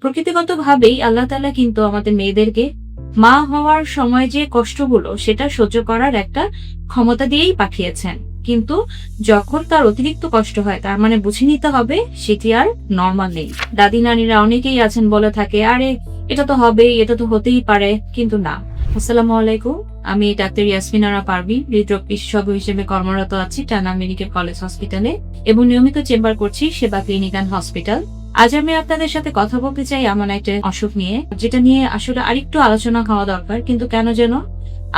প্রকৃতিগতভাবেই আল্লাহ তাআলা কিন্তু আমাদের মেয়েদেরকে মা হওয়ার সময় যে কষ্টগুলো সেটা সহ্য করার একটা ক্ষমতা দিয়েই পাঠিয়েছেন। কিন্তু যখন তার অতিরিক্ত কষ্ট হয় তার মানে বুঝে নিতে হবে সেটি আর নরমাল নেই। দাদি নানিরা অনেকেই আছেন বলে থাকে, আরে এটা তো হবেই, এটা তো হতেই পারে, কিন্তু না। আসসালামু আলাইকুম, আমি ডাক্তার ইয়াসমিন আরা পারভিন, হৃদরোগ বিশেষজ্ঞ হিসেবে কর্মরত আছি টানা মেডিকেল কলেজ হসপিটালে এবং নিয়মিত চেম্বার করছি সেবা ক্লিনিক অ্যান্ড হসপিটাল। আজ আমি আপনাদের সাথে কথা বলতে চাই এমন একটা অসুখ নিয়ে, যেটা নিয়ে আসলে আরেকটু আলোচনা হওয়া দরকার, কিন্তু কেন যেন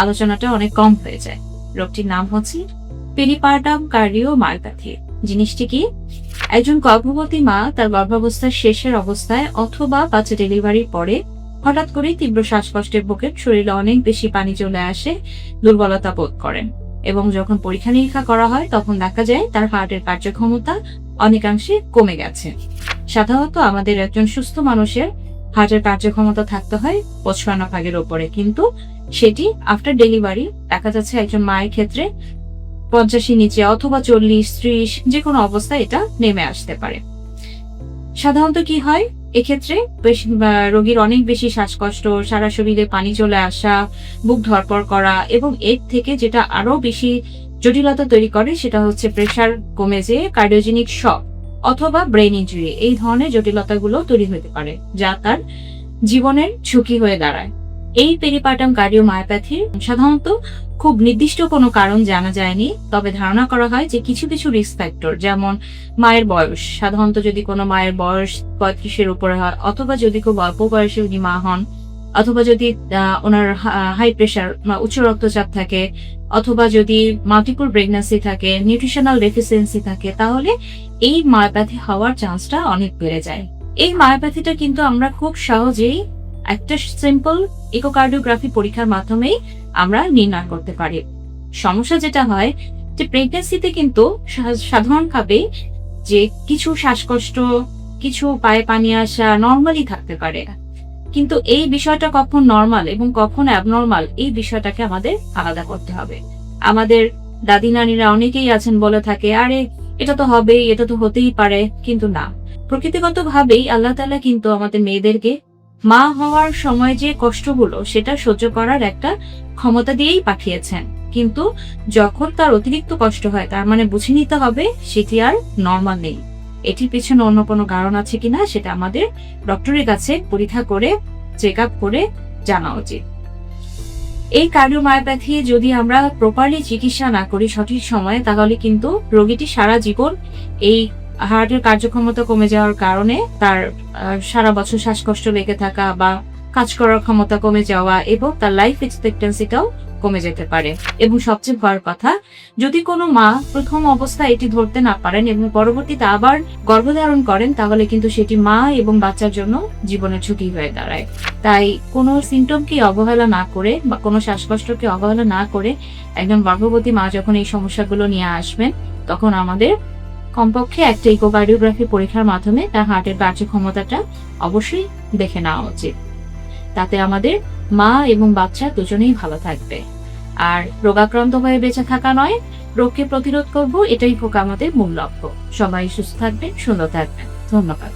আলোচনাটা অনেক কম হয়ে যায়। রোগটির নাম হচ্ছে পেরিপার্টাম কার্ডিওমায়োপ্যাথি। জিনিসটি কি? একজন গর্ভবতী মা তার গর্ভাবস্থার শেষের অবস্থায় অথবা বাচ্চা ডেলিভারির পরে হঠাৎ করে তীব্র শ্বাসকষ্টের বুকে শরীরে অনেক বেশি পানি চলে আসে, দুর্বলতা বোধ করেন এবং যখন পরীক্ষা নিরীক্ষা করা হয় তখন দেখা যায় তার হার্টের কার্যক্ষমতা অনেকাংশে কমে গেছে। সাধারণত আমাদের একজন সুস্থ মানুষের হার্টের কার্যক্ষমতা থাকতে হয় 55 ভাগের উপরে, কিন্তু সেটি আফটার ডেলিভারি দেখা যাচ্ছে একজন মায়ের ক্ষেত্রে 50 নিচে অথবা 40-30 যে কোনো অবস্থায় এটা নেমে আসতে পারে। সাধারণত কি হয় এক্ষেত্রে? রোগীর অনেক বেশি শ্বাসকষ্ট, সারা শরীরে পানি চলে আসা, বুক ধড়ফড় করা এবং এর থেকে যেটা আরো বেশি জটিলতা তৈরি করে সেটা হচ্ছে প্রেসার কমে যেয়ে কার্ডিওজেনিক শক অথবা ব্রেন ইনজুরি, এই ধরনের জটিলতাগুলো তৈরি হতে পারে যা তার জীবনের ঝুঁকি হয়ে দাঁড়ায়। এই পেরিপার্টাম কার্ডিওমায়োপ্যাথির সাধারণত খুব নির্দিষ্ট কোনো কারণ জানা যায়নি, তবে ধারণা করা হয় যে কিছু কিছু রিস্ক ফ্যাক্টর, যেমন মায়ের বয়স, সাধারণত যদি কোনো মায়ের বয়স 35-এর উপরে হয় অথবা যদি খুব অল্প বয়সে উনি মা হন, অথবা যদি ওনার হাই প্রেশার বা উচ্চ রক্তচাপ থাকে, অথবা যদি মাল্টিপল প্রেগন্যান্সি থাকে, নিউট্রিশনাল ডেফিসিয়েন্সি থাকে, তাহলে এই মায়োপ্যাথি হওয়ার চান্সটা অনেক বেড়ে যায়। এই মায়োপ্যাথিটা কিন্তু আমরা খুব সহজেই একটা সিম্পল ইকোকার্ডিওগ্রাফি পরীক্ষার মাধ্যমেই আমরা নির্ণয় করতে পারি। সমস্যা যেটা হয় যে প্রেগন্যান্সিতে কিন্তু সাধারণভাবে যে কিছু শ্বাসকষ্ট, কিছু পায়ে পানি আসা নর্মালি থাকতে পারে, কিন্তু এই বিষয়টা কখন নর্মাল এবং কখন অ্যাবনর্মাল এই বিষয়টাকে আমাদের আলাদা করতে হবে। আমাদের দাদি নানিরা অনেকেই আছেন বলে থাকে, আরে এটা তো হবেই, এটা তো হতেই পারে, কিন্তু না। প্রকৃতিগতভাবেই আল্লাহ তাআলা কিন্তু আমাদের মেয়েদেরকে মা হওয়ার সময় যে কষ্টগুলো সেটা সহ্য করার একটা ক্ষমতা দিয়েই পাঠিয়েছেন। কিন্তু যখন তার অতিরিক্ত কষ্ট হয় তার মানে বুঝে নিতে হবে সেটি আর নরমাল নেই। এটির পিছনে অন্য কোনো কারণ আছে কিনা সেটা আমাদের ডক্টরের কাছে পরীক্ষা করে চেক আপ করে জানা উচিত। এই কার্ডিওমায়োপ্যাথি যদি আমরা প্রপারলি চিকিৎসা না করি সঠিক সময়ে, তাহলে কিন্তু রোগীটি সারা জীবন এই হার্টের কার্যক্ষমতা কমে যাওয়ার কারণে তার সারা বছর শ্বাসকষ্ট লেগে থাকা বা কাজ করার ক্ষমতা কমে যাওয়া এবং তার লাইফ এক্সপেক্টেন্সিটাও কমে যেতে পারে। এবং সবচেয়ে ভয়ের কথা, যদি কোনো মা প্রথম অবস্থায় এটি ধরতে না পারেন এবং পরবর্তীতে আবার গর্ভধারণ করেন, তাহলে কিন্তু সেটি মা এবং বাচ্চার জন্য জীবনের ঝুঁকি হয়ে দাঁড়ায়। তাই কোনো সিমটমকে অবহেলা না করে বা কোনো শ্বাসকষ্টকে অবহেলা না করে একজন গর্ভবতী মা যখন এই সমস্যাগুলো নিয়ে আসবেন, তখন আমাদের কমপক্ষে একটা ইকোকার্ডিওগ্রাফি পরীক্ষার মাধ্যমে তার হার্টের কার্যক্ষমতাটা অবশ্যই দেখে নেওয়া উচিত। তাতে আমাদের মা এবং বাচ্চা দুজনেই ভালো থাকবে। আর রোগাক্রান্ত হয়ে বেঁচে থাকা নয়, রোগকে প্রতিরোধ করব, এটাই হোক আমাদের মূল লক্ষ্য। সবাই সুস্থ থাকবেন, সুন্দর থাকবেন। ধন্যবাদ।